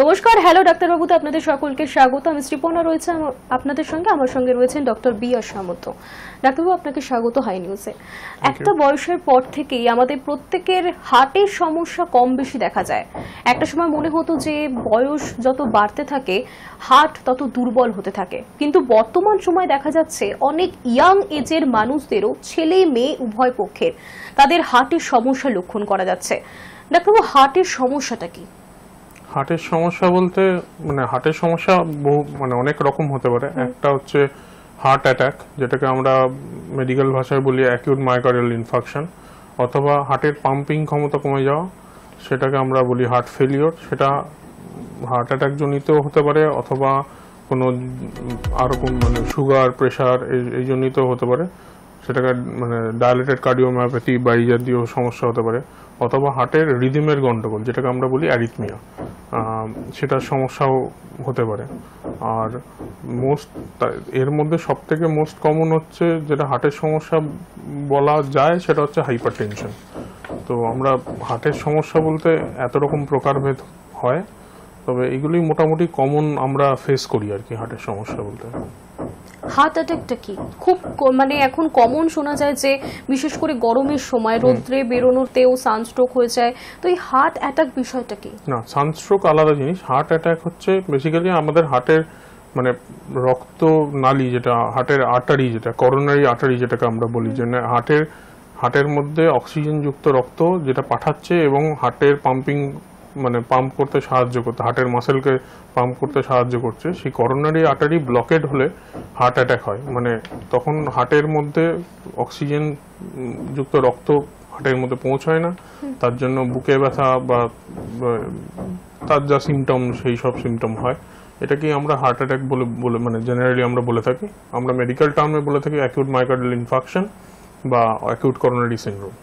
নমস্কার, হ্যালো ডাক্তারবাবুতে আপনাদের সকলকে স্বাগত। আমি শ্রীপর্ণা রয়েছে আপনাদের সঙ্গে, আমার সঙ্গে রয়েছেন ডক্টর বি আর সামন্ত। ডাক্তারবাবু, আপনাকে স্বাগত হাই নিউজে। একটা বয়সের পর থেকেই আমাদের প্রত্যেকের হার্টের সমস্যা কম বেশি দেখা যায়। একটা সময় মনে হতো যে বয়স যত বাড়তে থাকে হার্ট তত দুর্বল হতে থাকে, কিন্তু বর্তমান সময় দেখা যাচ্ছে অনেক ইয়াং এজের মানুষদেরও, ছেলে মেয়ে উভয় পক্ষের, তাদের হার্টের সমস্যা লক্ষণ করা যাচ্ছে। ডাক্তারবাবু, হার্টের সমস্যাটা কি? হার্টের সমস্যা বলতে হার্টের সমস্যা অনেক রকম হতে পারে। একটা হচ্ছে হার্ট অ্যাটাক, যেটাকে আমরা মেডিকেল ভাষায় বলি অ্যাকিউট মায়োকার্ডিয়াল ইনফার্কশন, অথবা হার্টের পাম্পিং ক্ষমতা কমে যাওয়া, সেটাকে আমরা বলি হার্ট ফেলিওর। সেটা হার্ট অ্যাটাক জনিত হতে পারে, অথবা কোনো আরো সুগার, প্রেশার এই জনিত হতে পারে। সেটাকে ডায়ালেটেড কার্ডিওমায়োপ্যাথি বা এই জাতীয় সমস্যা হতে পারে, অথবা হার্টের রিদিমের গন্ডগোল, যেটাকে আমরা বলি অ্যারিথমিয়া, সেটার সমস্যাও হতে পারে। আর এর মধ্যে সব থেকে মোস্ট কমন হচ্ছে যেটা হার্টের সমস্যা বলা যায়, সেটা হচ্ছে হাইপারটেনশন। তো আমরা হার্টের সমস্যা বলতে এত রকম প্রকারভেদ হয়, তবে এগুলি মোটামুটি কমন আমরা ফেস করি আর কি। হার্টের সমস্যা বলতে হার্ট অ্যাটাকটা কি খুব এখন কমন শোনা যায় যে বিশেষ করে গরমের সময় রোদ্রে বেরোনোতেও সানস্ট্রোক হয়ে যায়। তো এই হার্ট অ্যাটাক বিষয়টা কি? না, সানস্ট্রোক আলাদা জিনিস। হার্ট অ্যাটাক হচ্ছে বেসিক্যালি আমাদের হার্টের রক্ত নালী, যেটা হার্টের আর্টারি, যেটা করোনারি আর্টারি যেটাকে আমরা বলি, যে হার্টের মধ্যে অক্সিজেন যুক্ত রক্ত যেটা পাঠাচ্ছে এবং হার্টের পাম্পিং পাম্প করতে সাহায্য করতে, হার্টের মাসেলকে পাম্প করতে সাহায্য করছে। সেই করোনারি আর্টারি ব্লকেড হলে হার্ট অ্যাটাক হয়। তখন হার্টের মধ্যে অক্সিজেন যুক্ত রক্ত হার্টের মধ্যে পৌঁছায় না, তার জন্য বুকে ব্যথা বা তার যা সিমটম, সেই সব সিমটম হয়। এটাকেই আমরা হার্ট অ্যাটাক বলে জেনারেলি আমরা বলে থাকি। আমরা মেডিকেল টার্মে বলে থাকি অ্যাকিউট মায়োকার্ডিয়াল ইনফার্কশন বা অ্যাকিউট করোনারি সিনড্রোম।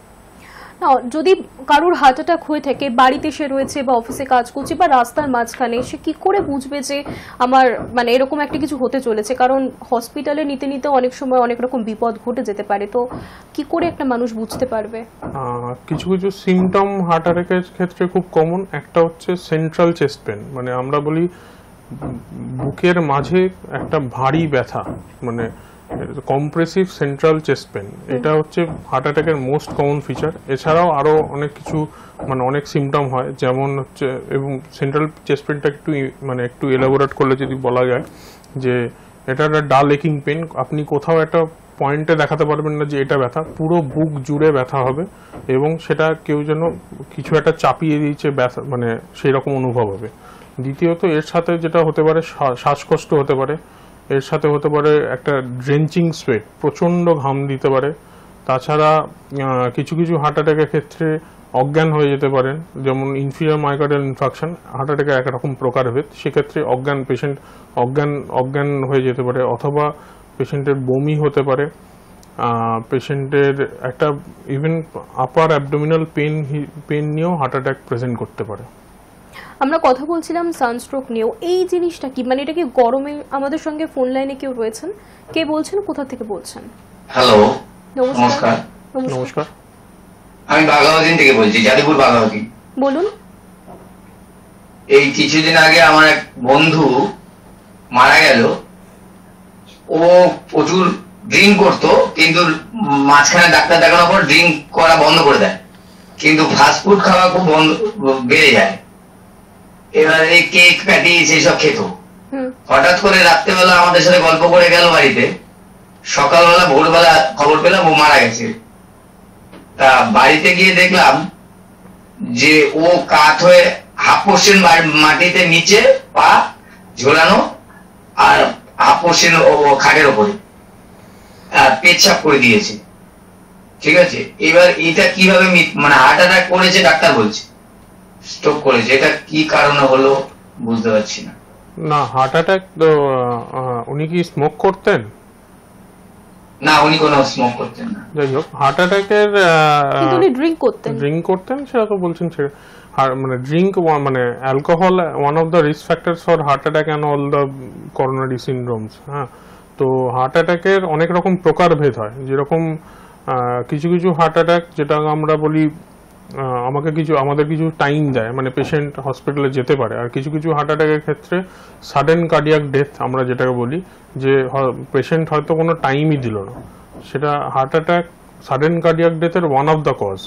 যদি কারোর হার্ট অ্যাটাক হয়ে থাকে, বাড়িতে সে রয়েছে বা অফিসে কাজ করছে বা রাস্তার মাঝখানে, সে কি করে বুঝবে যে আমার এরকম একটা কিছু হতে চলেছে? কারণ হসপিটালে নিতে নিতে অনেক সময় অনেক রকম বিপদ ঘটে যেতে পারে। তো কি করে একটা মানুষ বুঝতে পারবে? কিছু কিছু সিমটম হার্ট অ্যাটাকের ক্ষেত্রে খুব কমন। একটা হচ্ছে সেন্ট্রাল চেস্ট পেন, আমরা বলি বুকের মাঝে একটা ভারী ব্যথা, কম্প্রেসিভ সেন্ট্রাল চেস্ট পেন। এটা হচ্ছে হার্ট অ্যাটাকের মোস্ট কমন ফিচার। এছাড়াও আরো অনেক কিছু অনেক সিমটম হয়, যেমন হচ্ছে, এবং সেন্ট্রাল চেস্ট পেনটা একটু এলাবোরেট করলে যদি বলা যায় যে এটা একটা ডাল একিং পেন। আপনি কোথাও একটা পয়েন্টে দেখাতে পারবেন না যে এটা ব্যথা, পুরো বুক জুড়ে ব্যথা হবে এবং সেটা কেউ যেন কিছু একটা চাপিয়ে দিয়েছে ব্যথা, সেই রকম অনুভব হবে। দ্বিতীয়ত, এর সাথে যেটা হতে পারে শ্বাসকষ্ট হতে পারে, এর সাথে হতে পারে একটা ড্রেঞ্চিং সোয়েট, প্রচন্ড ঘাম দিতে পারে। তাছাড়া কিছু কিছু হার্ট অ্যাটাকের ক্ষেত্রে অজ্ঞান হয়ে যেতে পারেন, যেমন ইনফিরিয়র মায়োকার্ডিয়াল ইনফার্কশন। হার্ট অ্যাটাকের একরকম প্রকারভেদ, সেক্ষেত্রে পেশেন্ট অজ্ঞান হয়ে যেতে পারে, অথবা পেশেন্টের বমি হতে পারে, পেশেন্টের একটা ইভেন আপার অ্যাবডোমিনাল পেন নিয়েও হার্ট অ্যাটাক প্রেজেন্ট করতে পারে। আমরা কথা বলছিলাম সানস্ট্রোক নিয়েও। এই জিনিসটা কি এটা কি গরমে? আমাদের সঙ্গে ফোন লাইনে কেউ রয়েছেন, কে বলছেন, কোথা থেকে বলছেন? হ্যালো, নমস্কার। নমস্কার, আমি বাঘাবাদিন থেকে বলছি, যাদবপুর বাঘাবাদিন। বলুন। এই কিছুদিন আগে আমার এক বন্ধু মারা গেল। ও প্রচুর ড্রিঙ্ক করতো, কিন্তু মাঝখানে ডাক্তার দেখানোর পর ড্রিঙ্ক করা বন্ধ করে দেয়, কিন্তু ফাস্টফুড খাওয়া খুব বেড়ে যায়। এবার এই কেক, প্যাটিস এইসব খেত। হঠাৎ করে রাত্রেবেলা আমাদের সাথে গল্প করে গেল বাড়িতে, সকালবেলা ভোরবেলা খবর পেলাম ও মারা গেছে। তা বাড়িতে গিয়ে দেখলাম যে ও কাত হয়ে হাফ পোর্শন মাটিতে নিচে পা ঝোলানো, আর হাফ পোর্শন ও খাটের ওপরে, আর পেচ্ছাপ করে দিয়েছে। ঠিক আছে, এবার এটা কিভাবে হার্ট অ্যাটাক করেছে ডাক্তার বলছে, স্ট্রোক করেছে। এটা কি কারণে হলো বুঝতে পারছি না। না, হার্ট অ্যাটাক তো উনি কি স্মোক করতেন? না, উনি কোনো স্মোক করতেন না। যাই হোক, হার্ট অ্যাটাকের কিন্তু উনি ড্রিঙ্ক করতেন, সেটা তো বলছেন। Drink alcohol one of the risk factors for heart attack and all the coronary syndromes. হ্যাঁ, তো হার্ট অ্যাটাকের অনেক রকম প্রকারভেদ হয়। যেরকম কিছু কিছু হার্ট অ্যাটাক, যেটা আমরা বলি আমাদের কিছু টাইম দেয়, মানে পেশেন্ট হসপিটালে যেতে পারে। আর কিছু কিছু হার্ট অ্যাটাকের ক্ষেত্রে সাডেন কার্ডিয়াক ডেথ আমরা যেটাকে বলি, যে পেশেন্ট হয়তো কোনো টাইমই দিল না, সেটা হার্ট অ্যাটাক সাডেন কার্ডিয়াক ডেথের ওয়ান অফ দ্য কজ।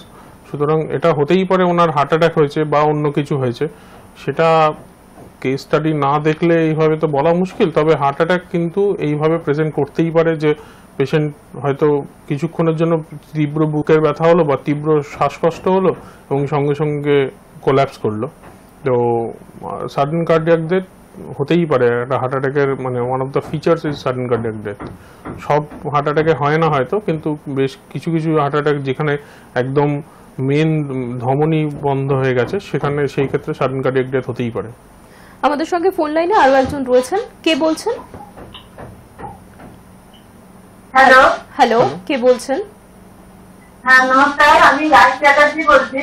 সুতরাং এটা হতেই পারে ওনার হার্ট অ্যাটাক হয়েছে বা অন্য কিছু হয়েছে, সেটা কেস স্টাডি না দেখলে এইভাবে তো বলা মুশকিল। তবে হার্ট অ্যাটাক কিন্তু এইভাবে প্রেজেন্ট করতেই পারে যে পেশেন্ট হয়তো কিছুক্ষণের জন্য তীব্র বুকের ব্যথা হলো বা তীব্র শ্বাসকষ্ট হলো এবং সঙ্গে সঙ্গে কোল্যাপস করলো। তো সাডেন কার্ডিয়াক ডেথ হতেই পারে একটা হার্ট অ্যাটাকের, মানে one of the features is sudden cardiac death. সব হার্ট অ্যাটাকে হয় না হয়তো, কিন্তু বেশ কিছু কিছু হার্ট অ্যাটাক যেখানে একদম মেন ধমনী বন্ধ হয়ে গেছে, সেখানে সেই ক্ষেত্রে সাডেন কার্ডিয়াক ডেথ হতেই পারে। আমাদের সঙ্গে ফোন লাইনে আরো একজন রয়েছেন, কে বলছেন? হ্যালো। হ্যালো, কে বলছেন? হ্যাঁ নমস্কার, আমি রাজ চ্যাটার্জি বলছি।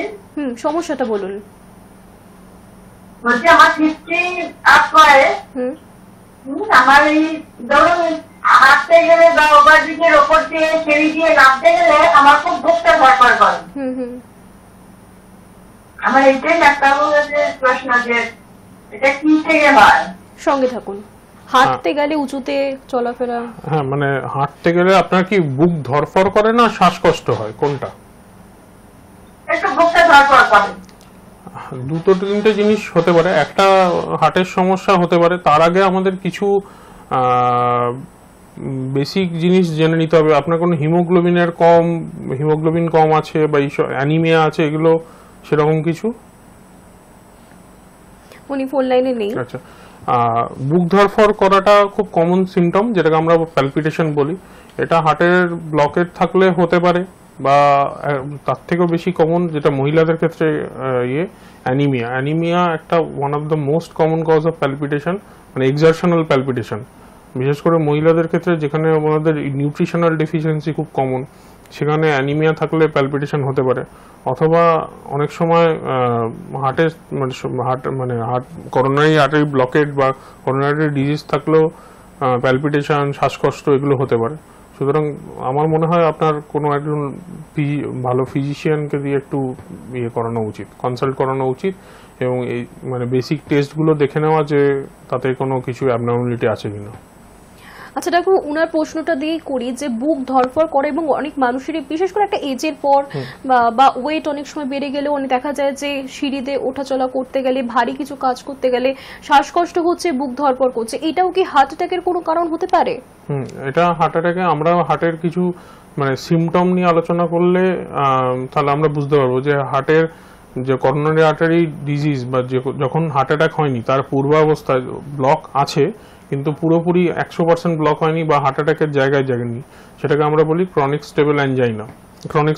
সমস্যাটা বলুন। বলছি আমার 50 আপ হয়। আমার এই ধরুন হাঁটতে গেলে বা ওভার ব্রিজের ওপর দিয়ে সিঁড়ি দিয়ে নামতে গেলে আমার খুব বুকটা ধরপড় করে। আমার এইটাই ডাক্তারবাবুর কাছে প্রশ্ন যে এটা কি থেকে হয়? সঙ্গে থাকুন। হাঁটতে গেলে উঁচুতে চলাফেরা, হ্যাঁ মানে হাঁটতে গেলে আপনার কি বুক ধরফর করে না শ্বাসকষ্ট হয়, কোনটা? একটু বুকটা ধরপড় করে। দুটো তিনটে জিনিস হতে পারে। একটা হার্টের সমস্যা হতে পারে, তার আগে আমাদের কিছু বেসিক জিনিস জেনে নিতে হবে। আপনার কোনো হিমোগ্লোবিন কম আছে বা অ্যানিমিয়া আছে, এগুলো সেরকম কিছু? উনি ফোন লাইনে নেই। আচ্ছা, বুক ধরফর করাটা খুব কমন সিমটম, যেটাকে আমরা প্যালপিটেশন বলি। এটা হার্টের ব্লকেট থাকলে হতে পারে, বা তার থেকেও বেশি কমন যেটা মহিলাদের ক্ষেত্রে অ্যানিমিয়া একটা one of the most common cause of palpitation, মানে এক্সারশনাল প্যালপিটেশন। বিশেষ করে মহিলাদের ক্ষেত্রে যেখানে আমাদের নিউট্রিশনাল ডেফিসিয়েন্সি খুব কমন, সেখানে অ্যানিমিয়া থাকলে প্যালপিটেশন হতে পারে। অথবা অনেক সময় হার্টের হার্ট করোনারি আর্টারি ব্লকেট বা করোনারি ডিজিজ থাকলেও প্যালপিটেশন, শ্বাসকষ্ট এগুলো হতে পারে। সুতরাং আমার মনে হয় আপনার কোনো একজন ভালো ফিজিশিয়ানকে দিয়ে একটু করানো উচিত, কনসাল্ট করানো উচিত, এবং এই মানে বেসিক টেস্টগুলো দেখে নেওয়া যে তাতে কোনো কিছু অ্যাবনর্মালিটি আছে কিনা। আচ্ছা ডাক্তার, উনার প্রশ্নটা দিয়েই করি যে বুক ধরফর করে এবং অনেক মানুষেরই বিশেষ করে একটা এজের পর বা ওয়েট অনেক সময় বেড়ে গেলে অনেক দেখা যায় যে সিঁড়িতে ওঠাচলা করতে গেলে, ভারী কিছু কাজ করতে গেলে শ্বাসকষ্ট হচ্ছে, বুক ধরফর করছে, এটাও কি হার্ট অ্যাটাকের কোনো কারণ হতে পারে? এটা হার্ট অ্যাটাকে আমরা হার্টের কিছু মানে সিমটম নিয়ে আলোচনা করলে তাহলে আমরা বুঝতে পারবো যে হার্টের যে করোনারি আর্টারি ডিজিজ বা যখন হার্ট অ্যাটাক হয়নি তার পূর্বাবস্থায় ব্লক আছে, কিন্তু পুরোপুরি 100% ব্লক হয়নি বা হার্ট অ্যাটাকের জায়গায় যায়নি, সেটাকে আমরা বলি chronic stable angina, chronic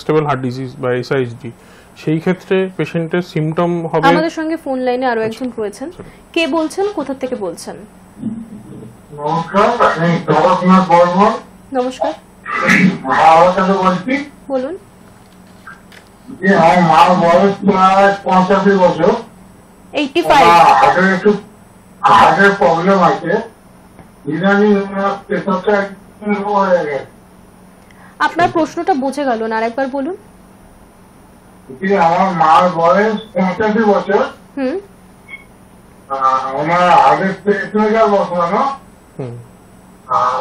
stable heart disease বা এসআইএসডি। সেই ক্ষেত্রে পেশেন্টের সিমটম হবে। আমাদের সঙ্গে ফোন লাইনে আরো একজন রয়েছেন, কে বলছেন, কোথা থেকে বলছেন? নমস্কার, আমি জগন্নাথ বর্মন। নমস্কার, বলছি। বলুন। যে আমার মার বয়স প্রায় 85 বছর। 85। হার্টের প্রবলেম আছে, ইদানিং প্রেসারটা হয়ে গেছে। আপনার প্রশ্নটা বুঝে গেল না, আরেকবার বলুন। আমার মার বয়স 85 বছর। ওনার হার্টের পেশেন্টার বসানো,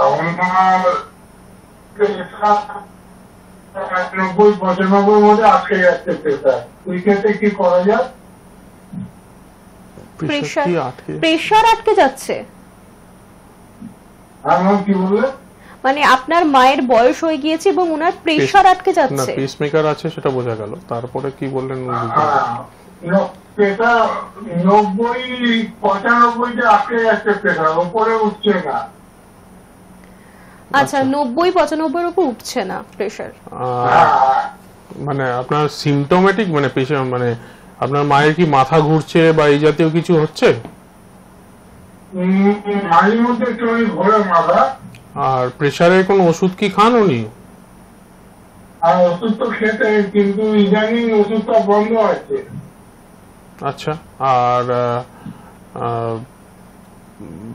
ওনার 90-95 মধ্যে আটকে যাচ্ছে প্রেসার। ওই ক্ষেত্রে কি করা যায়? প্রেসার আটকে যাচ্ছে? কি বললে? মানে আপনার মায়ের বয়স হয়ে গিয়েছে এবং ওনার প্রেসার আটকে যাচ্ছে? না, পেসমেকার আছে সেটা বোঝা গেল, তারপরে কি বললেন? প্রেসার 90-95 আটকে যাচ্ছে, প্রেসার উপরে উঠছে না। আচ্ছা, 90-95 উপর উঠছে না প্রেসার। মানে আপনার সিমটোমেটিক মানে মানে আপনার মায়ের কি মাথা ঘুরছে বা এই জাতীয় কিছু হচ্ছে? মাঝে মধ্যে একটু ঘোরে মাথা। আর প্রেসারের কোন ওষুধ কি খান উনি? ওষুধ তো খেতে, কিন্তু ইদানিং ওষুধটা বন্ধ আছে। আচ্ছা, আর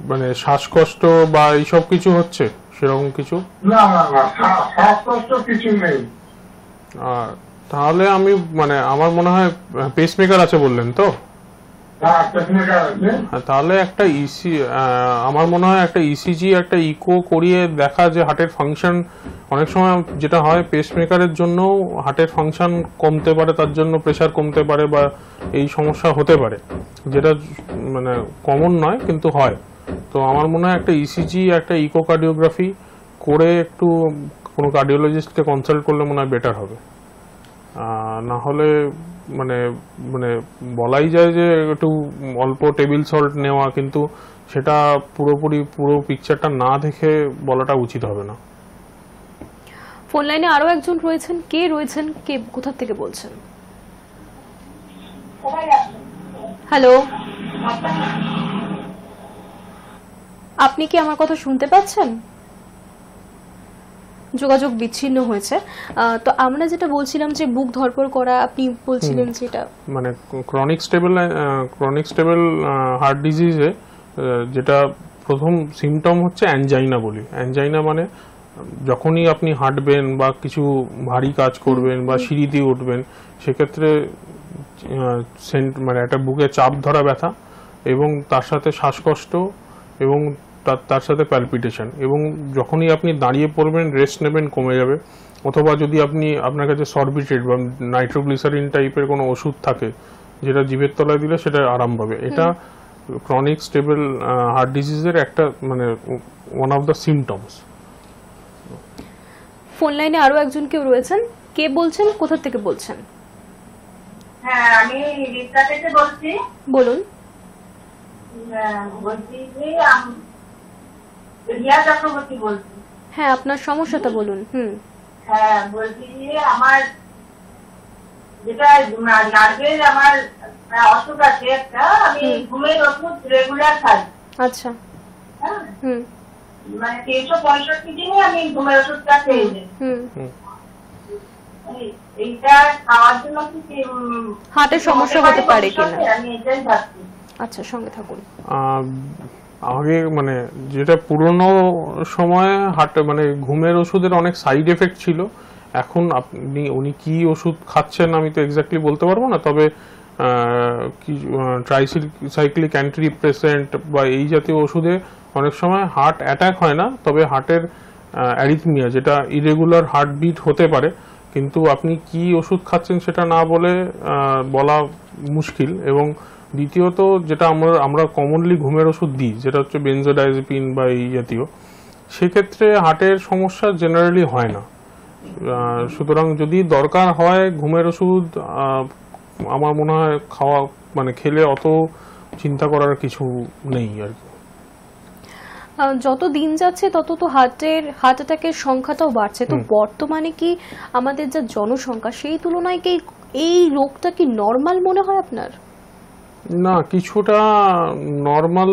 মানে শ্বাসকষ্ট বা এইসব কিছু হচ্ছে সেরকম কিছু? না না না, শ্বাসকষ্ট কিছু নেই। তাহলে আমি মানে আমার মনে হয় পেসমেকার আছে বললেন তো? তাহলে একটা ইসি আমার মনে হয় একটা ইসিজি একটা ইকো করিয়ে দেখা যে হার্টের ফাংশন অনেক সময় যেটা হয় পেসমেকারের জন্য হার্টের ফাংশন কমতে পারে, তার জন্য প্রেসার কমতে পারে বা এই সমস্যা হতে পারে, যেটা মানে কমন নয় কিন্তু হয়। তো আমার মনে হয় একটা ইসিজি একটা ইকোকার্ডিওগ্রাফি করে একটু কোনো কার্ডিওলজিস্টকে কনসাল্ট করলে মনে হয় বেটার হবে। না হলে মানে মানে বলাই যায় যে একটু অল্প টেবিল সল্ট নেওয়া, কিন্তু সেটা পুরো পিকচারটা না দেখে বলাটা উচিত হবে না। ফোন লাইনে আরো একজন রয়েছেন, কে রয়েছেন, কে কোথা থেকে বলছেন? হ্যালো, আপনি কি আমার কথা শুনতে পাচ্ছেন? যোগাযোগ বিচ্ছিন্ন হয়েছে। তো আমরা যেটা বলছিলাম যে বুক ধরপড় করা, আপনি বলছিলেন যেটা মানে ক্রনিক স্টেবল হার্ট ডিজিজে যেটা প্রথম সিমটম হচ্ছে অ্যানজাইনা বলি। অ্যানজাইনা মানে যখনই আপনি হাঁটবেন বা কিছু ভারী কাজ করবেন বা সিঁড়ি দিয়ে উঠবেন, সেক্ষেত্রে মানে একটা বুকে চাপ ধরা ব্যথা এবং তার সাথে শ্বাসকষ্ট এবং তার সাথে প্যালপিটেশন, এবং যখনই আপনি দাঁড়িয়ে পড়বেন রেস্ট নেবেন কমে যাবে, অথবা যদি আপনার কাছে সরবিটেড বা নাইট্রোগ্লিসারিন টাইপের কোনো ওষুধ থাকে যেটা জিভের তলায় দিলে সেটা আরাম পাবে। এটা ক্রনিক স্টেবল হার্ট ডিজিজের একটা মানে one of the symptoms. Phone লাইনে আরো একজন কেউ রয়েছেন, কে বলছেন, কোথা থেকে বলছেন? হ্যাঁ, আমি রিক্সা থেকে বলছি। বলুন। বলছি যে রিয়া চক্রবর্তী বলছি। হ্যাঁ, আপনার সমস্যাটা বলুন। হ্যাঁ, বলছি যে আমার যেটা নার্ভের আমার অসুখ আছে একটা, আমি ঘুমের ওষুধ রেগুলার খাই। আচ্ছা। হ্যাঁ, মানে 365 দিনে আমি ঘুমের ওষুধটা খেয়ে যাই। এইটা খাওয়ার জন্য কি হার্টের সমস্যা হতে পারে কিনা আমি এটাই ভাবছি। আচ্ছা, সঙ্গে থাকুন। আগে মানে যেটা পুরনো সময়ে হার্ট মানে ঘুমের ওষুধের অনেক সাইড এফেক্ট ছিল, এখন উনি কি ওষুধ খাচ্ছেন আমি তো এক্স্যাক্টলি বলতে পারবো না, তবে কি ট্রাইসাইক্লিক অ্যান্টিডিপ্রেসেন্ট বা এই জাতীয় ওষুধে অনেক সময় হার্ট অ্যাটাক হয় না, তবে হার্টের অ্যারিথমিয়া যেটা ইরেগুলার হার্টবিট হতে পারে, কিন্তু আপনি কি ওষুধ খাচ্ছেন সেটা না বলা মুশকিল। এবং দ্বিতীয়ত যেটা আমরা কমনলি ঘুমের ওষুধ দিই যেটা হচ্ছে বেনজোডাইজেপিন বা এই জাতীয়, সেক্ষেত্রে হার্টের সমস্যা জেনারেলি হয় না। সুতরাং যদি দরকার হয় ঘুমের ওষুধ আমার মনে হয় মানে খেলে অত চিন্তা করার কিছু নেই আর কি। যত দিন যাচ্ছে তত তো হার্ট অ্যাটাকের সংখ্যাটাও বাড়ছে। তো বর্তমানে কি আমাদের যা জনসংখ্যা সেই তুলনায় কি এই রোগটা কি নরমাল মনে হয় আপনার? না, কিছুটা নরমাল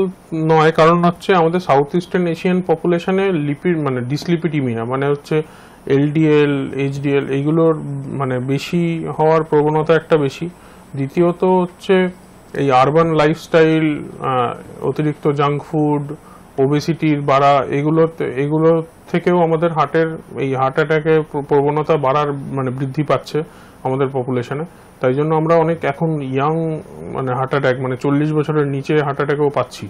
নয়, কারণ হচ্ছে আমাদের সাউথ ইস্টার্ন এশিয়ান পপুলেশনে লিপিড মানে ডিসলিপিডিমিয়া মানে হচ্ছে এলডিএল এইচডিএল এইগুলোর মানে বেশি হওয়ার প্রবণতা একটা বেশি। দ্বিতীয়ত হচ্ছে এই আরবান লাইফস্টাইল, অতিরিক্ত জাঙ্ক ফুড, ওবেসিটির বাড়া, এগুলো থেকেও আমাদের এই হার্ট অ্যাটাকের প্রবণতা বাড়ার মানে বৃদ্ধি পাচ্ছে আমাদের পপুলেশনে। তাই জন্য আমরা অনেক এখন ইয়াং মানে হার্ট অ্যাটাক মানে 40 বছরের নিচে হার্ট অ্যাটাকও পাচ্ছি।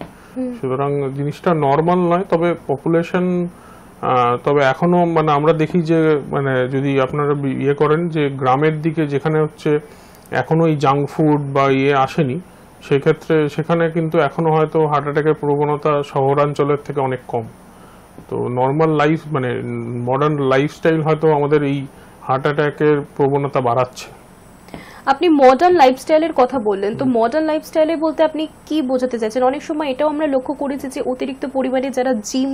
সুতরাং জিনিসটা নর্মাল নয়, তবে পপুলেশন তবে এখনো মানে আমরা দেখি যে মানে যদি আপনারা ইয়ে করেন যে গ্রামের দিকে যেখানে হচ্ছে এখনো এই জাঙ্ক ফুড বা আসেনি, সেখানে কিন্তু এখনো হয়তো হার্ট অ্যাটাকের প্রবণতা শহরাঞ্চলের থেকে অনেক কম। তো নর্মাল লাইফ মানে মডার্ন লাইফস্টাইল হয়তো আমাদের এই হার্ট অ্যাটাকের প্রবণতা বাড়াচ্ছে। আপনি মডার্ন লাইফস্টাইলের কথা বললেন, তো মডার্ন লাইফস্টাইলে বলতে আপনি কি বোঝাতে চাইছেন? অনেক সময় এটাও আমরা লক্ষ্য করেছি যে অতিরিক্ত পরিমাণে যারা জিম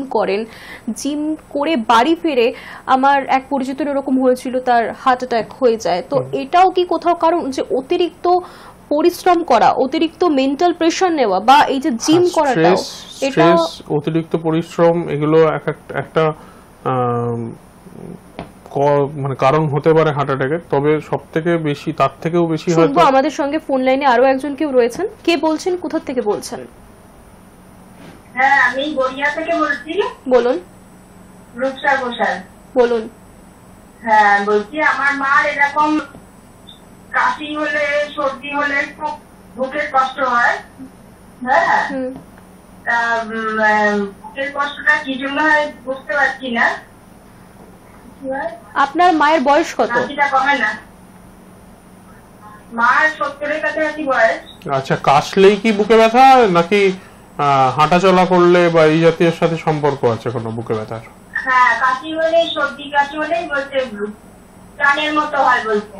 করে বাড়ি ফিরে, আমার এক পরিচিত এরকম হয়েছিল, তার হার্ট অ্যাটাক হয়ে যায়। তো এটাও কি কোথাও কারণ যে অতিরিক্ত পরিশ্রম করা, অতিরিক্ত মেন্টাল প্রেশার নেওয়া বা এই যে জিম করাটাও এটা অতিরিক্ত পরিশ্রম এগুলো একটা মানে কারণ হতে পারে হার্ট অ্যাটাকের। তবে সবথেকে বেশি তার থেকেও বেশি হয়তো আমাদের সঙ্গে ফোন লাইনে আরো একজন কেউ রয়েছেন, কে বলছেন, কোথা থেকে বলছেন? হ্যাঁ, আমি গড়িয়া থেকে বলছি। বলুন। রূপসা ঘোষাল। বলুন। হ্যাঁ বলছি আমার মার এরকম কাশি হলে সর্দি হলে খুব বুকের কষ্ট হয়। হ্যাঁ হুম। তা, বুকের কষ্টটা কি জন্য হয় বুঝতে পারছি না। কি হয়? আপনার মায়ের বয়স কত? কাশিটা কমে না। মার 70-এর কাছাকাছি বয়স। আচ্ছা, কাশলেই কি বুকে ব্যথা হয় নাকি হাঁটাচলা করলে বা এই জাতীয় সাথে সম্পর্ক আছে কোনো বুকে ব্যথার? হ্যাঁ কাশি হলেই সর্দি কাশি হলেই বলছে প্রাণের মতো হয় বলছে।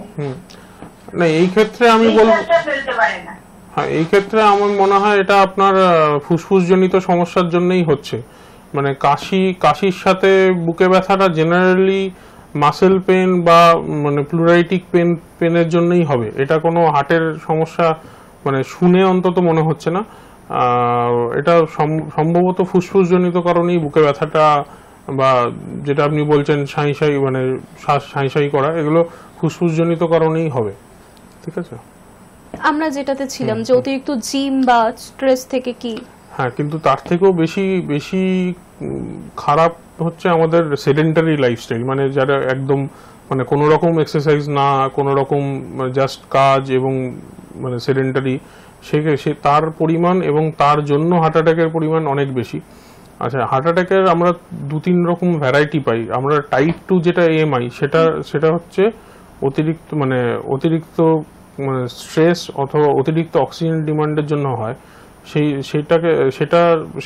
না, এই ক্ষেত্রে আমি বলবো, নিঃশ্বাসটা ফেলতে পারে না। হ্যাঁ, এই ক্ষেত্রে আমার মনে হয় এটা আপনার ফুসফুসজনিত সমস্যার জন্যই হচ্ছে। মানে কাশির সাথে বুকে ব্যথাটা জেনারেলি মাসেল পেন বা মানে প্লুরাইটিক পেনের জন্যই হবে। এটা কোনো হার্টের সমস্যা মানে শুনে অন্তত মনে হচ্ছে না। এটা সম্ভবত ফুসফুসজনিত কারণেই বুকে ব্যথাটা বা যেটা আপনি বলছেন সাঁই মানে শ্বাস সাঁই করা, এগুলো ফুসফুসজনিত কারণেই হবে। ঠিক আছে। আমরা যেটাতে ছিলাম যে অতিরিক্ত জিম বা স্ট্রেস থেকে কি? হ্যাঁ, কিন্তু তার থেকেও বেশি খারাপ হচ্ছে আমাদের সেডেন্টারি লাইফস্টাইল। মানে যারা একদম মানে কোনো রকম এক্সারসাইজ না, কোনো রকম জাস্ট কাজ এবং মানে সেডেন্টারি, সে তার পরিমাণ এবং তার জন্য হার্ট অ্যাটাকের পরিমাণ অনেক বেশি। আচ্ছা, হার্ট অ্যাটাকের আমরা 2-3 রকম ভ্যারাইটি পাই। আমরা টাইপ 2 যেটা এএমআই, সেটা হচ্ছে অতিরিক্ত স্ট্রেস অথবা অতিরিক্ত অক্সিজেন ডিমান্ডের জন্য হয়।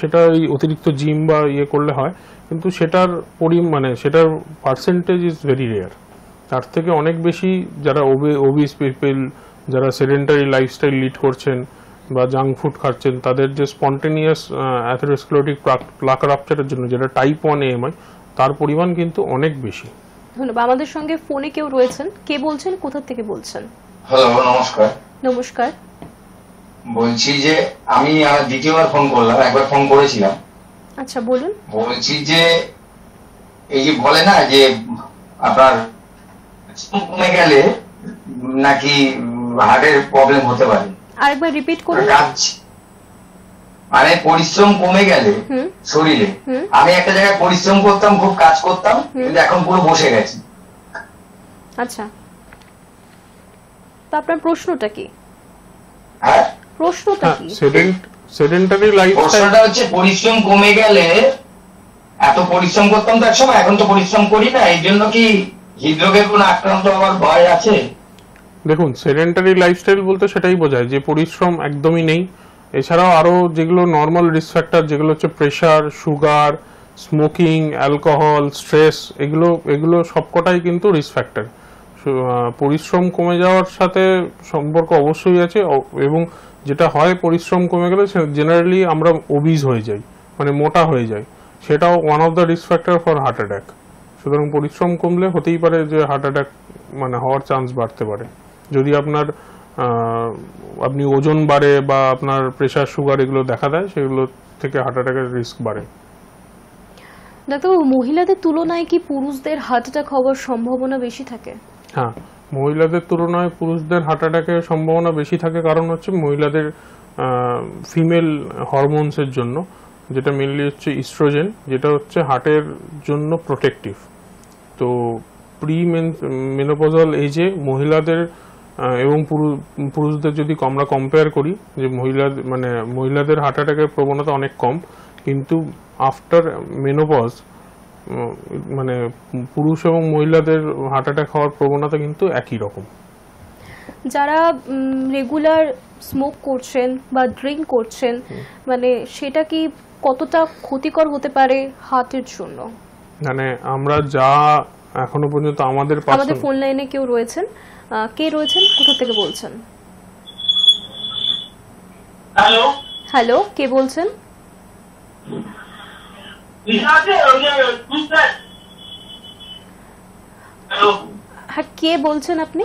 সেটা এই অতিরিক্ত জিম বা ইয়ে করলে হয়, কিন্তু সেটার সেটার পার্সেন্টেজ ইজ ভেরি রেয়ার। তার থেকে অনেক বেশি যারা ওবিস পিপল, যারা সেডেন্টারি লাইফস্টাইল লিড করছেন বা জাঙ্ক ফুড খাচ্ছেন, তাদের যে স্পন্টেনিয়াস অ্যাথেরোস্ক্লেরোটিক প্লাক রাপচারের জন্য যেটা টাইপ 1 এএমআই, তার পরিমাণ কিন্তু অনেক বেশি। ধন্যবাদ। আমাদের সঙ্গে ফোনে কেউ রয়েছেন, কে বলছেন, কোথা থেকে বলছেন? হ্যালো, নমস্কার। নমস্কার। বলছি যে আমি দ্বিতীয়বার ফোন করলাম, একবার ফোন করেছিলাম। আচ্ছা বলুন। বলছি যে এই যে বলে না যে আপনার কমে গেলে নাকি হার্টের প্রবলেম হতে পারে। আরেকবার রিপিট করুন। কাজ মানে পরিশ্রম কমে গেলে শরীরে, আমি একটা জায়গায় পরিশ্রম করতাম, খুব কাজ করতাম, কিন্তু এখন পুরো বসে গেছি। আচ্ছা, তো আপনার প্রশ্নটা কি? হ্যাঁ, প্রশ্নটা কি? Sedentary lifestyle. প্রশ্নটা হচ্ছে পরিশ্রম কমে গেলে, এত পরিশ্রম করতাম তো একসময়, এখন তো পরিশ্রম করি না, এই জন্য কি হৃদরোগের কোনো আক্রান্ত হওয়ার ভয় আছে? দেখুন, সেডেন্টারি লাইফস্টাইল বলতে সেটাই বোঝায় যে পরিশ্রম একদমই নেই। এছাড়াও আরো যেগুলো নর্মাল রিস্ক ফ্যাক্টর, যেগুলো হচ্ছে pressure, sugar, smoking, alcohol, stress, এগুলো সবকটাই কিন্তু রিস্ক ফ্যাক্টর। পরিশ্রম কমে যাওয়ার সাথে সম্পর্ক অবশ্যই আছে, এবং যেটা হয় পরিশ্রম কমে গেলে জেনারেলি আমরা ওবিজ হয়ে যাই, মানে মোটা হয়ে যাই। সেটাও one of the risk factor for heart attack. সুতরাং পরিশ্রম কমলে হতেই পারে যে হার্ট অ্যাটাক মানে হওয়ার চান্স বাড়তে পারে। যদি আপনি ওজন বাড়ে বা আপনার প্রেশার, সুগার এগুলো দেখা দেয়, সেগুলো থেকে হার্ট অ্যাটাকের রিস্ক বাড়ে। ডাক্তারবাবু, মহিলাদের তুলনায় কি পুরুষদের হার্ট অ্যাটাক হওয়ার সম্ভাবনা বেশি থাকে? হ্যাঁ, মহিলাদের তুলনায় পুরুষদের হার্ট অ্যাটাকের সম্ভাবনা বেশি থাকে। কারণ হচ্ছে মহিলাদের ফিমেল হরমোনসের জন্য, যেটা মেনলি হচ্ছে ইস্ট্রোজেন, যেটা হচ্ছে হার্টের জন্য প্রোটেক্টিভ। তো প্রি মেনোপজাল এজে মহিলাদের এবং পুরুষদের যদি আমরা কম্পেয়ার করি, যে মহিলাদের হার্ট অ্যাটাকের প্রবণতা অনেক কম, কিন্তু আফটার মেনোপজ মানে পুরুষ এবং মহিলাদের হার্ট অ্যাটাক হওয়ার প্রবণতা কিন্তু একই রকম। যারা রেগুলার স্মোক করছেন বা ড্রিঙ্ক করছেন, মানে সেটা কি কতটা ক্ষতিকর হতে পারে হার্টের জন্য? মানে আমরা যা এখনো পর্যন্ত আমাদের ফোন লাইনে কেউ রয়েছেন, কে রয়েছেন, কোথা থেকে বলছেন? হ্যালো হ্যালো, কে বলছেন? হ্যাঁ, কে বলছেন আপনি?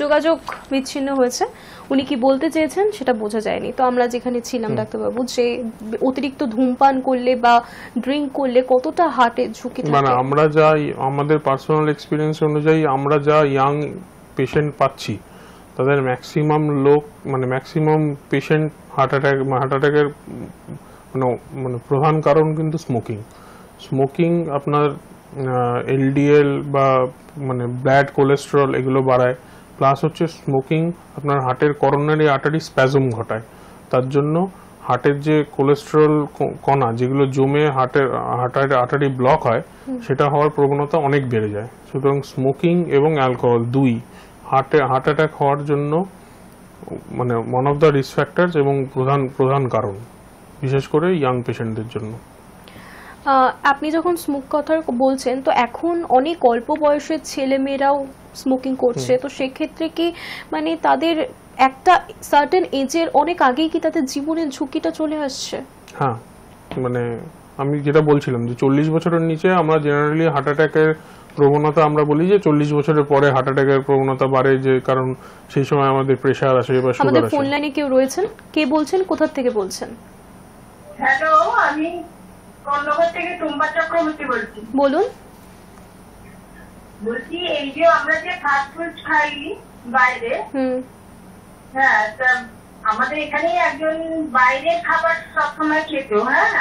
যোগাযোগ বিচ্ছিন্ন হয়েছে। উনি কি বলতে চেয়েছেন সেটা বোঝা যায়নি। তো আমরা যেখানে ছিলাম ডাক্তারবাবু, যে অতিরিক্ত ধূমপান করলে বা ড্রিঙ্ক করলে কতটা হার্টের ঝুঁকি থাকে? মানে আমরা যা আমাদের পার্সোনাল এক্সপিরিয়েন্স অনুযায়ী আমরা যা ইয়াং পেশেন্ট পাচ্ছি, তাদের ম্যাক্সিমাম পেশেন্ট হার্ট অ্যাটাকের মানে প্রধান কারণ কিন্তু স্মোকিং আপনার এলডিএল বা মানে ব্লাড কোলেস্টেরল এগুলো বাড়ায়, প্লাস হচ্ছে স্মোকিং আপনার হার্টের করোনারি আর্টারি স্প্যাজম ঘটায়, তার জন্য হার্টের যে কোলেস্টেরল কণা যেগুলো জমে হার্টের আর্টারি ব্লক হয় সেটা হওয়ার প্রবণতা অনেক বেড়ে যায়। সুতরাং স্মোকিং এবং অ্যালকোহল দুই হার্ট অ্যাটাক হওয়ার জন্য মানে one of the risk factors এবং প্রধান কারণ, বিশেষ করে ইয়াং পেশেন্টদের জন্য। আপনি যখন স্মোক কথা বলছেন, তো এখন অনেক অল্প বয়সের ছেলেমেয়েরাও স্মোকিং করছে, তো সেক্ষেত্রে কি মানে তাদের একটা সার্টেন এজের অনেক আগেই কি তাদের জীবনের ঝুঁকিটা চলে আসছে? হ্যাঁ, মানে আমি যেটা বলছিলাম যে 40 বছরের নিচে আমরা জেনারেলি হার্ট অ্যাটাকের প্রবণতা আমরা বলি যে 40 বছরের পরে হার্ট অ্যাটাকের প্রবণতা বাড়ে, যে কারণ সেই সময় আমাদের প্রেসার আসে বা সুগার আমাদের আসে। ফোন লাইনে কেউ রয়েছেন, কে বলছেন, কোথা থেকে বলছেন? হ্যালো, আমি কর্ণগর থেকে টুম্পা চক্রবর্তী বলছি। বলুন। বলছি এই যে আমরা যে ফাস্ট ফুড খাই বাইরে, হ্যাঁ, তা আমাদের এখানে একজন বাইরের খাবার সবসময় খেত, হ্যাঁ,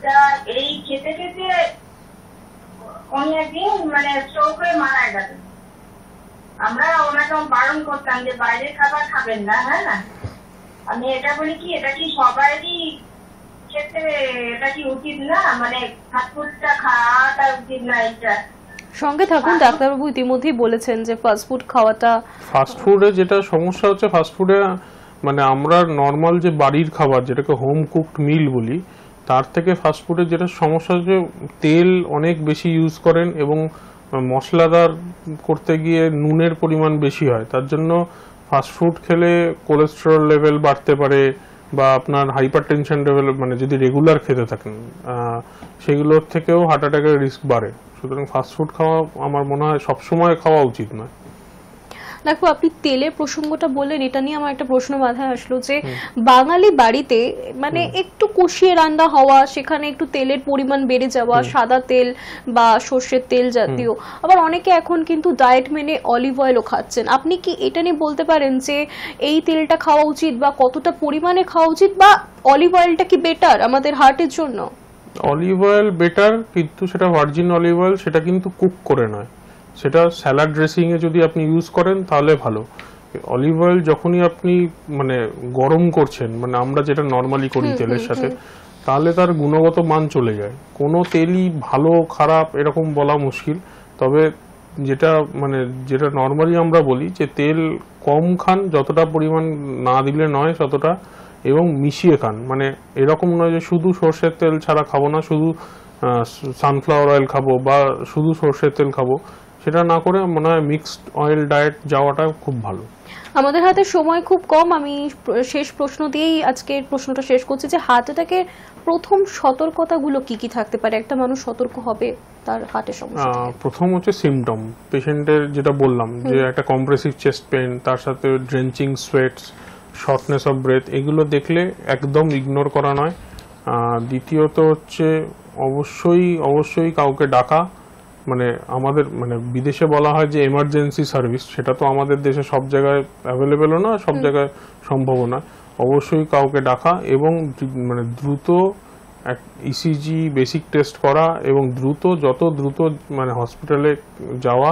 তা এই খেতে খেতে উনি একদিন মানে স্ট্রোক হয়ে মারা গেলেন। আমরা ওনাকে বারণ করতাম যে বাইরের খাবার খাবেন না, হ্যাঁ না। আমি এটা বলি কি, এটা কি সবারই ক্ষেত্রে এটা কি উচিত না, মানে ফাস্ট ফুডটা খাওয়াটা উচিত না? এটা সঙ্গে থাকুন, ডাক্তারবাবু ইতিমধ্যেই বলেছেন যে ফাস্ট ফুড খাওয়াটা। ফাস্ট ফুডে যেটা সমস্যা হচ্ছে, ফাস্ট ফুডে মানে আমরা নর্মাল যে বাড়ির খাবার যেটাকে হোম কুকড মিল বলি, তার থেকে ফাস্ট ফুডে যেটা সমস্যা হচ্ছে তেল অনেক বেশি ইউজ করেন এবং মশলাদার করতে গিয়ে নুনের পরিমাণ বেশি হয়, তার জন্য ফাস্ট ফুড খেলে কোলেস্টেরল লেভেল বাড়তে পারে বা আপনার হাইপার টেনশন লেভেল, মানে যদি রেগুলার খেতে থাকেন সেগুলোর থেকেও হার্ট অ্যাটাকের রিস্ক বাড়ে। সুতরাং ফাস্ট ফুড খাওয়া আমার মনে হয় সবসময় খাওয়া উচিত নয়। দেখো, আপনি তেলের প্রসঙ্গটা বললেন, এটা নিয়ে আমার একটা প্রশ্ন মাথায় আসলো যে বাঙালি বাড়িতে মানে একটু কষিয়ে রান্না হওয়া, সেখানে একটু তেলের পরিমাণ বেড়ে যাওয়া, সাদা তেল বা সর্ষের তেল জাতীয়, আবার অনেকে এখন কিন্তু ডায়েট মেনে অলিভ অয়েলও খাচ্ছেন। আপনি কি এটা নিয়ে বলতে পারেন যে এই তেলটা খাওয়া উচিত বা কতটা পরিমাণে খাওয়া উচিত, বা অলিভ অয়েলটা কি বেটার আমাদের হার্টের জন্য? অলিভ অয়েল বেটার, কিন্তু সেটা ভার্জিন অলিভ অয়েল, সেটা কিন্তু কুক করে নয়, সেটা স্যালাড ড্রেসিং এ যদি আপনি ইউজ করেন তাহলে ভালো। অলিভ অয়েল যখনই আপনি মানে গরম করছেন, মানে আমরা যেটা নর্মালি করি তেলের সাথে, তাহলে তার গুণগত মান চলে যায়। কোনো তেলই ভালো খারাপ এরকম বলা মুশকিল, তবে যেটা নর্মালি আমরা বলি যে তেল কম খান, যতটা পরিমাণ না দিলে নয় ততটা, এবং মিশিয়ে খান। মানে এরকম নয় যে শুধু সর্ষের তেল ছাড়া খাবো না, শুধু সানফ্লাওয়ার অয়েল খাবো বা শুধু সর্ষের তেল খাবো, সেটা না করে মনে হয় মিক্সড অয়েল ডায়েট যাওয়াটা খুব ভালো। আমাদের হাতে সময় খুব কম, আমি শেষ প্রশ্ন দিয়েই আজকের প্রশ্নটা শেষ করছি যে হার্ট অ্যাটাকের প্রথম সতর্কতাগুলো কি কি থাকতে পারে, একটা মানুষ সতর্ক হবে তার হার্টের সমস্যা থেকে? প্রথম হচ্ছে সিমটম, পেশেন্টের যেটা বললাম যে একটা কম্প্রেসিভ চেস্ট পেইন, তার সাথে drenching sweats, shortness of breadth, এগুলো দেখলে একদম ইগনোর করা নয়। দ্বিতীয়ত হচ্ছে অবশ্যই কাউকে ডাকা, মানে আমাদের মানে বিদেশে বলা হয় যে এমার্জেন্সি সার্ভিস, সেটা তো আমাদের দেশে সব জায়গায় অ্যাভেলেবেলও না, সব জায়গায় সম্ভব না। অবশ্যই কাউকে ডাকা এবং মানে দ্রুত ইসিজি বেসিক টেস্ট করা, এবং যত দ্রুত মানে হসপিটালে যাওয়া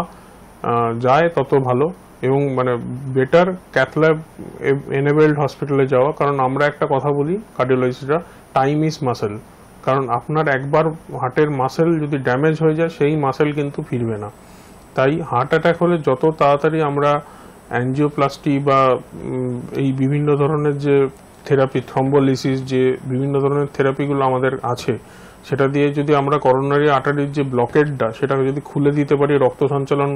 যায় তত ভালো, এবং মানে বেটার ক্যাথল্যাব এনেবেলড হসপিটালে যাওয়া। কারণ আমরা একটা কথা বলি কার্ডিওলজিস্টরা, টাইম ইজ মাসেল, কারণ আপনার একবার হার্টের মাসেল যদি ড্যামেজ হয়ে যায় সেই মাসেল কিন্তু ফিরবে না। তাই হার্ট অ্যাটাক হলে যত তাড়াতাড়ি আমরা অ্যাঞ্জিওপ্লাস্টি বা এই বিভিন্ন ধরনের যে থেরাপি, থ্রম্বোলিসিস, যে বিভিন্ন ধরনের থেরাপিগুলো আমাদের আছে, সেটা দিয়ে যদি আমরা করোনারি আর্টারির যে ব্লকেটটা সেটাকে যদি খুলে দিতে পারি, রক্ত সঞ্চালন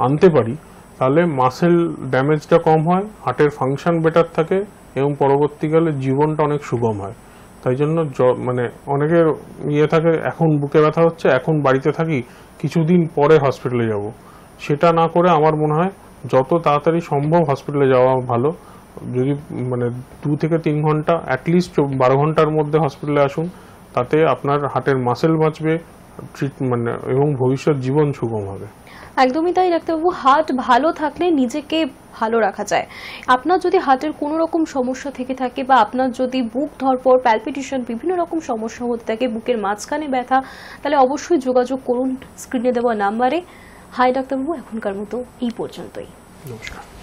আনতে পারি, তাহলে মাসেল ড্যামেজটা কম হয়, হার্টের ফাংশন বেটার থাকে এবং পরবর্তীকালে জীবনটা অনেক সুগম হয়। তাই জন্য মানে অনেকের থাকে এখন বুকে ব্যথা হচ্ছে, এখন বাড়িতে থাকি, কিছুদিন পরে হসপিটালে যাব, সেটা না করে আমার মনে হয় যত তাড়াতাড়ি সম্ভব হসপিটালে যাওয়া ভালো। যদি মানে 2 থেকে 3 ঘন্টা, অ্যাটলিস্ট 12 ঘন্টার মধ্যে হসপিটালে আসুন, তাতে আপনার হার্টের মাসেল বাঁচবে, এবং ভবিষ্যৎ জীবন সুগম হবে। একদমই তাই ডাক্তারবাবু, হার্ট ভালো থাকলে নিজেকে ভালো রাখা যায়। আপনার যদি হার্টের কোনো রকম সমস্যা থেকে থাকে বা আপনার যদি বুক ধড়ফড়, প্যালপিটেশন, বিভিন্ন রকম সমস্যা হতে থাকে, বুকের মাঝখানে ব্যথা, তাহলে অবশ্যই যোগাযোগ করুন স্ক্রিনে দেওয়া নাম্বারে। হাই ডাক্তারবাবু, এখনকার মতো এই পর্যন্তই। নমস্কার।